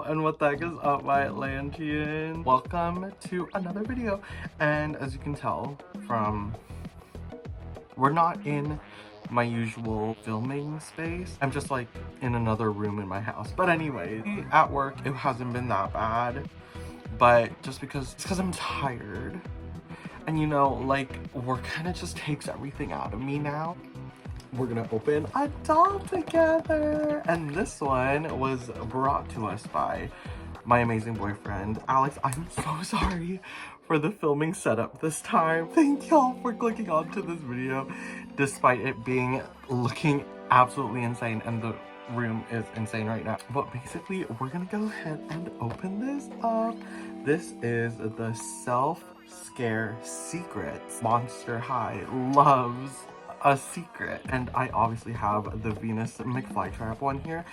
And what the heck is up, my Atlantean? Welcome to another video. And as you can tell from, we're not in my usual filming space. I'm just like in another room in my house. But anyway, at work, it hasn't been that bad. But just because, it's because I'm tired. And you know, like, work kind of just takes everything out of me now. We're gonna open a doll together, and this one was brought to us by my amazing boyfriend Alex. I'm so sorry for the filming setup this time. Thank y'all for clicking onto this video despite it being looking absolutely insane, and the room is insane right now. But basically, we're gonna go ahead and open this up. This is the Self Scare Secrets. Monster High loves a secret, and I obviously have the Venus Mcflytrap one here.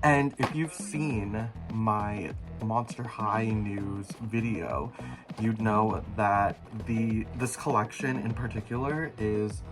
And if you've seen my Monster High news video, you'd know that this collection in particular is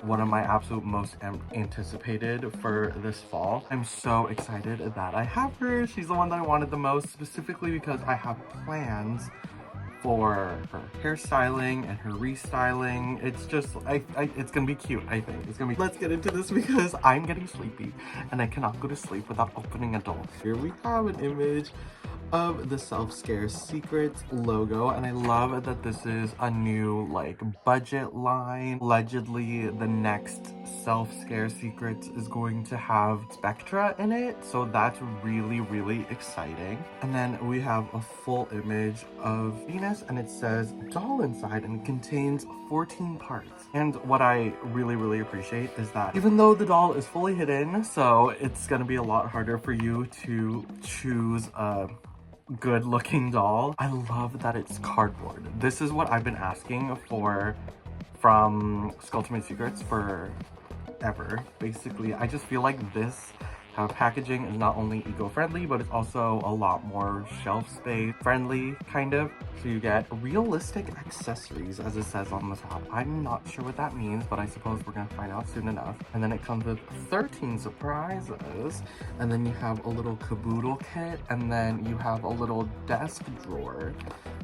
one of my absolute most anticipated for this fall. I'm so excited that I have her. She's the one that I wanted the most, specifically because I have plans for her hairstyling and her restyling. It's just, it's gonna be cute, I think. It's gonna be, let's get into this because I'm getting sleepy and I cannot go to sleep without opening a doll. Here we have an image of the Self Scare Secrets logo, and I love that this is a new like budget line. Allegedly, the next Self Scare Secrets is going to have Spectra in it, so that's really exciting. And then we have a full image of Venus, and it says doll inside, and it contains 14 parts. And what I really appreciate is that even though the doll is fully hidden, so it's gonna be a lot harder for you to choose a good looking doll. I love that it's cardboard. This is what I've been asking for from Sculpture Secrets forever. Basically, I just feel like this type of packaging is not only eco-friendly, but it's also a lot more shelf space friendly, kind of. So you get realistic accessories, as it says on the top. I'm not sure what that means, but I suppose we're gonna find out soon enough. And then it comes with 13 surprises. And then you have a little caboodle kit, and then you have a little desk drawer.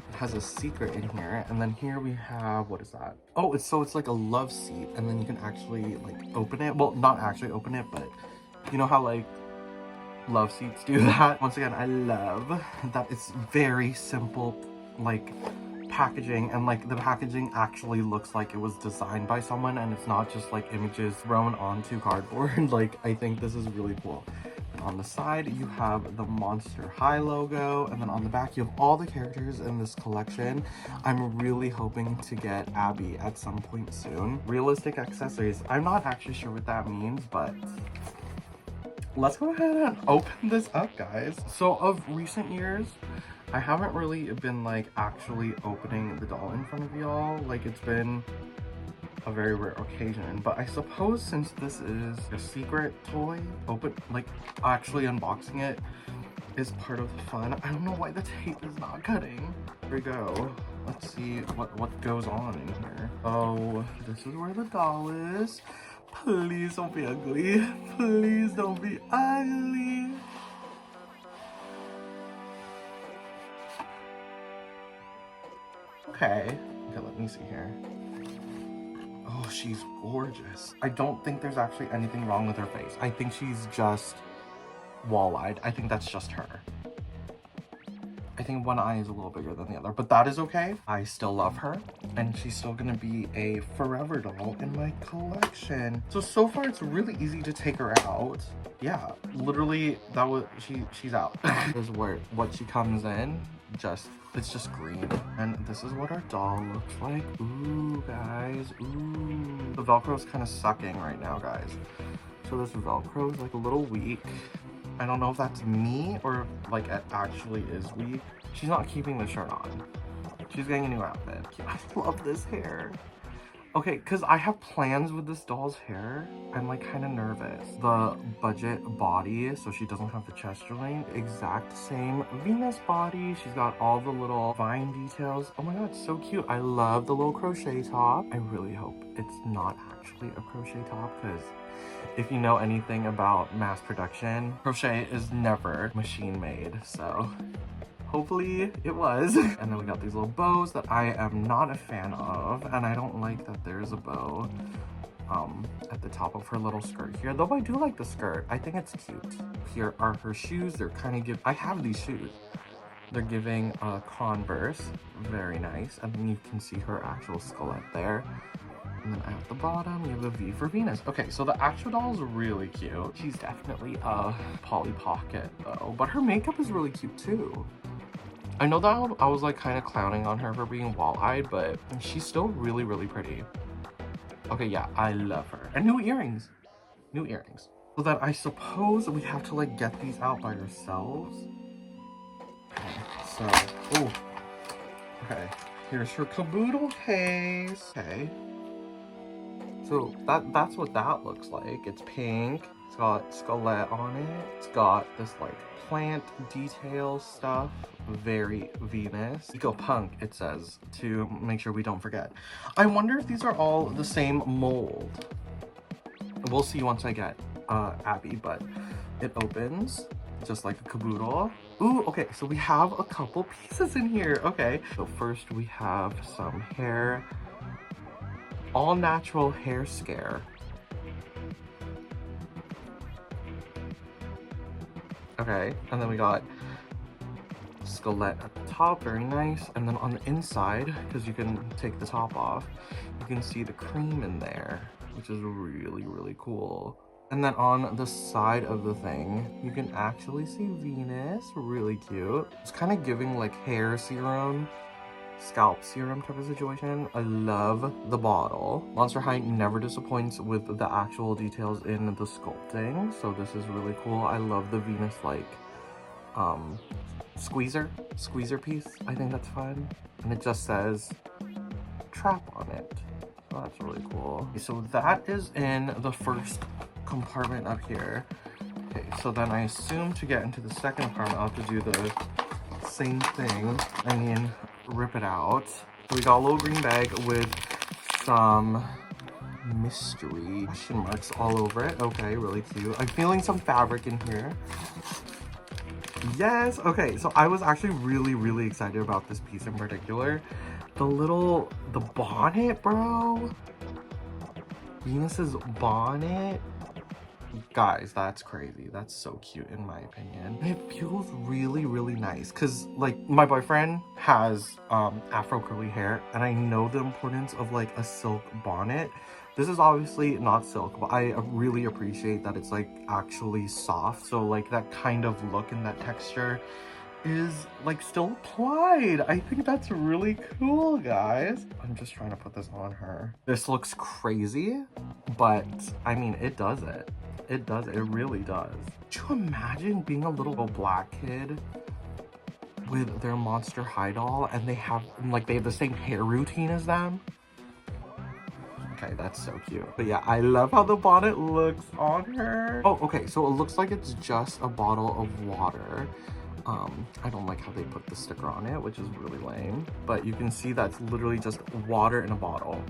It has a secret in here. And then here we have, what is that? Oh, it's like a love seat, and then you can actually like open it. Well, not actually open it, but you know how like love seats do that? Once again, I love that it's very simple like packaging, and like the packaging actually looks like it was designed by someone and it's not just like images thrown onto cardboard. Like, I think this is really cool. And on the side you have the Monster High logo, and then on the back you have all the characters in this collection. I'm really hoping to get Abby at some point soon. Realistic accessories, I'm not actually sure what that means, but let's go ahead and open this up, guys. So of recent years, I haven't really been like actually opening the doll in front of y'all. Like, it's been a very rare occasion, but I suppose since this is a secret toy, actually unboxing it is part of the fun. I don't know why the tape is not cutting. Here we go. Let's see what goes on in here. Oh, this is where the doll is. Please don't be ugly. Please don't be ugly. Okay, let me see here. Oh, she's gorgeous. I don't think there's actually anything wrong with her face. I think she's just wall-eyed. I think that's just her. I think one eye is a little bigger than the other, but that is okay. I still love her, and she's still gonna be a forever doll in my collection. So far it's really easy to take her out. Yeah, literally, she's out. This is what she comes in. It's just green, and this is what our doll looks like. Ooh, guys, ooh. The Velcro's kind of sucking right now, guys. So this Velcro is like a little weak. I don't know if that's me or like it actually is weak. She's not keeping the shirt on. She's getting a new outfit. I love this hair. Okay, because I have plans with this doll's hair. I'm like kind of nervous. The budget body, so she doesn't have the chest joint. Exact same Venus body. She's got all the little vine details. Oh my god, so cute. I love the little crochet top. I really hope it it's not actually a crochet top, because if you know anything about mass production, crochet is never machine made, so hopefully it was. And then we got these little bows that I am not a fan of, and I don't like that there's a bow at the top of her little skirt here, though I do like the skirt. I think it's cute. Here are her shoes. They're kind of I have these shoes. They're giving Converse. Very nice. And then you can see her actual skelet there. And then at the bottom, you have a V for Venus. Okay, so the actual doll is really cute. She's definitely a Polly Pocket though, but her makeup is really cute too. I know that I was like kind of clowning on her for being wall-eyed, but she's still really, really pretty. Okay, yeah, I love her. And new earrings. New earrings. So then I suppose we have to like get these out by ourselves. Okay, so, oh, okay. Here's her caboodle case. Okay. So that's what that looks like. It's pink. It's got skelet on it. It's got this like plant detail stuff. Very Venus. Eco Punk, it says, to make sure we don't forget. I wonder if these are all the same mold. We'll see once I get Abby, but it opens just like a caboodle. Ooh, okay, so we have a couple pieces in here. Okay, so first we have some hair. All natural hair scare. Okay, and then we got skelet at the top, very nice. And then on the inside, because you can take the top off, you can see the cream in there, which is really, really cool. And then on the side of the thing, you can actually see Venus, really cute. It's kind of giving like hair serum, scalp serum type of situation. I love the bottle. Monster High never disappoints with the actual details in the sculpting, so this is really cool. I love the Venus like squeezer piece. I think that's fun, and it just says trap on it, so that's really cool. Okay, so that is in the first compartment up here. Okay, so then I assume to get into the second compartment I'll have to do the same thing. I mean, rip it out. So we got a little green bag with some mystery question marks all over it. Okay, really cute. I'm feeling some fabric in here. Yes, okay, so I was actually really, really excited about this piece in particular. The bonnet, bro. Venus's bonnet. Guys, that's crazy. That's so cute in my opinion. It feels really, really nice because like my boyfriend has afro curly hair, and I know the importance of like a silk bonnet. This is obviously not silk, but I really appreciate that it's like actually soft, so like that kind of look and that texture is like still applied. I think that's really cool, guys. I'm just trying to put this on her. This looks crazy, but I mean, it does it. It does, it really does. Could you imagine being a little black kid with their Monster High doll and they have the same hair routine as them? Okay, that's so cute. But yeah, I love how the bonnet looks on her. Oh, okay, so it looks like it's just a bottle of water. I don't like how they put the sticker on it, which is really lame. But you can see that's literally just water in a bottle.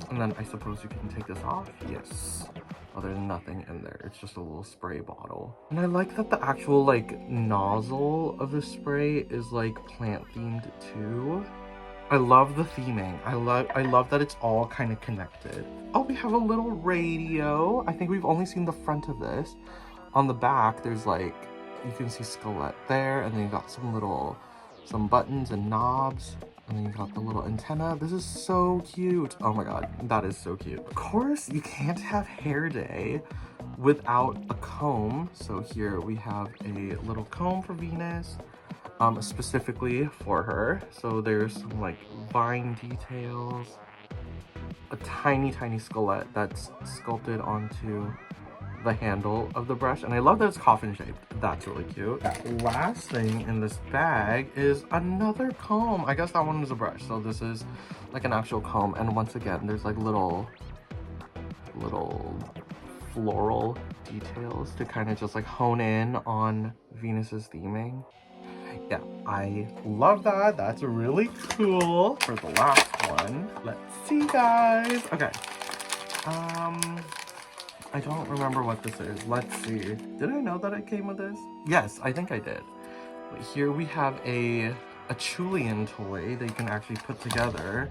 And then I suppose you can take this off. Yes. Oh, there's nothing in there. It's just a little spray bottle. And I like that the actual like nozzle of the spray is like plant themed too. I love the theming. I love that it's all kind of connected. Oh, we have a little radio. I think we've only seen the front of this. On the back, there's like, you can see skelet there, and then you got some buttons and knobs. And then you got the little antenna. This is so cute. Oh my god, that is so cute. Of course, you can't have hair day without a comb. So here we have a little comb for Venus, specifically for her. So there's some like vine details, a tiny skelet that's sculpted onto the handle of the brush, and I love that it's coffin shaped. That's really cute. That last thing in this bag is another comb. I guess that one is a brush, so this is like an actual comb. And once again, there's like little floral details to kind of just like hone in on Venus's theming. Yeah, I love that. That's really cool. For the last one. Let's see, guys. Okay. I don't remember what this is. Let's see. Did I know that it came with this? Yes, I think I did. But here we have a Julian toy that you can actually put together.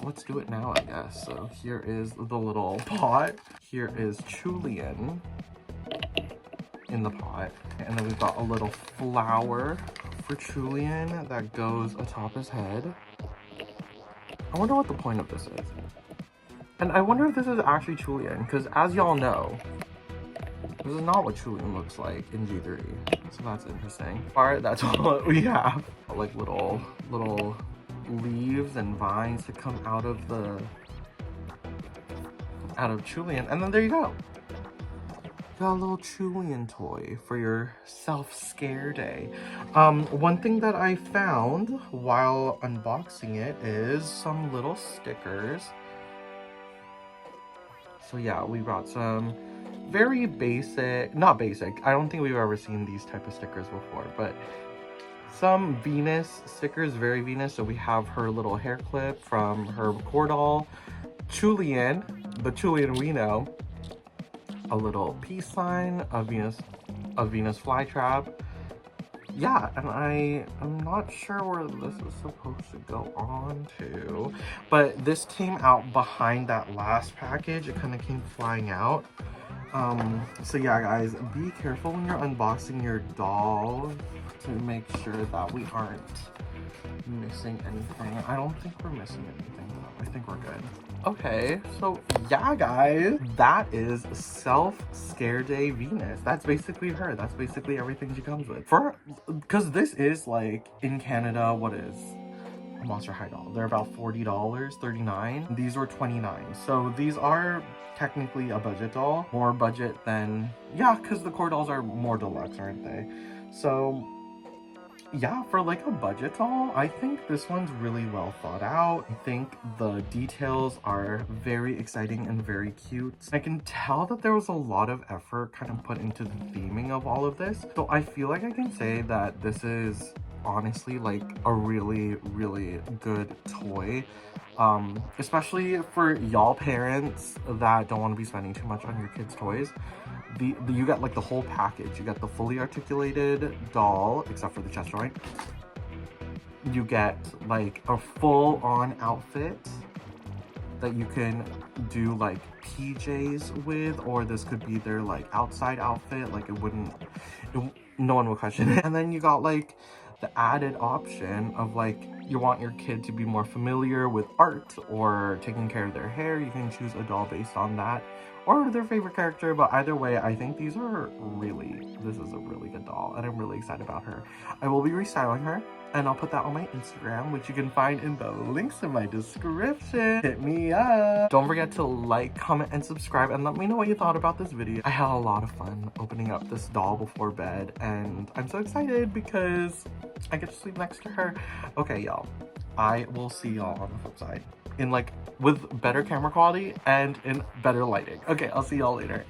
Let's do it now, I guess. So here is the little pot. Here is Julian in the pot. And then we've got a little flower for Julian that goes atop his head. I wonder what the point of this is. And I wonder if this is actually Julian, because as y'all know, this is not what Julian looks like in G3. So that's interesting. Alright, that's all we have. Like little leaves and vines to come out of Julian, and then there you go. Got a little Julian toy for your self-scare day. One thing that I found while unboxing it is some little stickers. So yeah, we brought some very basic, not basic, I don't think we've ever seen these type of stickers before, but some Venus stickers, very Venus. So we have her little hair clip from her core doll, Julian, the Julian we know, a little peace sign, a Venus Flytrap. Yeah, and I'm not sure where this is supposed to go on to, but this came out behind that last package. It kind of came flying out. So yeah, guys, be careful when you're unboxing your doll to make sure that we aren't missing anything. I don't think we're missing anything though. I think we're good. Okay, so yeah, guys, that is Self-Scare Day Venus. That's basically her. That's basically everything she comes with. Because this is like, in Canada, what is a Monster High doll? They're about $40, $39. These were $29. So these are technically a budget doll. More budget than, yeah, because the core dolls are more deluxe, aren't they? So yeah, for like a budget doll, I think this one's really well thought out. I think the details are very exciting and very cute. I can tell that there was a lot of effort kind of put into the theming of all of this. So I feel like I can say that this is honestly like a really, really good toy. Especially for y'all parents that don't want to be spending too much on your kids' toys. You get like the whole package. You get the fully articulated doll, except for the chest joint. You get like a full-on outfit that you can do like PJs with, or this could be their like outside outfit. Like no one will question it. And then you got like the added option of like, you want your kid to be more familiar with art or taking care of their hair. You can choose a doll based on that, or their favorite character. But either way, I think this is a really good doll, and I'm really excited about her. I will be restyling her, and I'll put that on my Instagram, which you can find in the links in my description. Hit me up. Don't forget to like, comment, and subscribe, and let me know what you thought about this video. I had a lot of fun opening up this doll before bed, and I'm so excited because I get to sleep next to her. Okay, y'all, I will see y'all on the flip side, in like with better camera quality and in better lighting. Okay, I'll see y'all later.